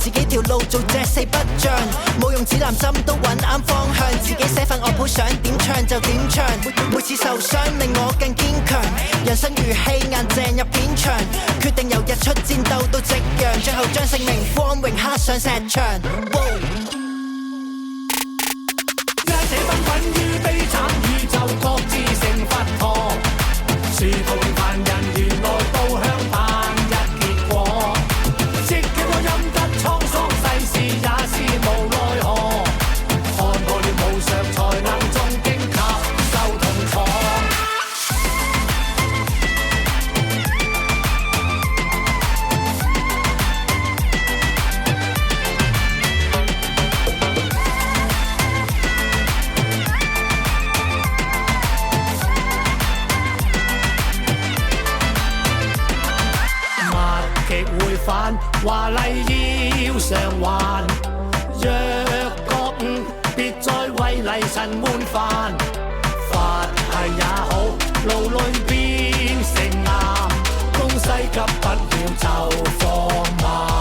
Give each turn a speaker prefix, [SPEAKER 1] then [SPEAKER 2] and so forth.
[SPEAKER 1] 自己條路做隻四不像，冇用指南針都揾啱方向，自己寫份樂譜想點唱就點唱，每次受傷令我更堅強，人生如戲硬掟入片場，決定由日出戰鬥到夕陽，最後將姓名光榮刻上石牆。
[SPEAKER 2] 這紛紛於悲慘宇宙，各自成佛陀。殊途平凡人原來都向單一結果。即叫我陰得滄桑世事，也是無奈何。看破了無常，才能誦經吸收痛楚。華麗要償還，若覺悟，別再為泥塵悶煩。佛系也好，路裏變成岩，東西急不了就放慢。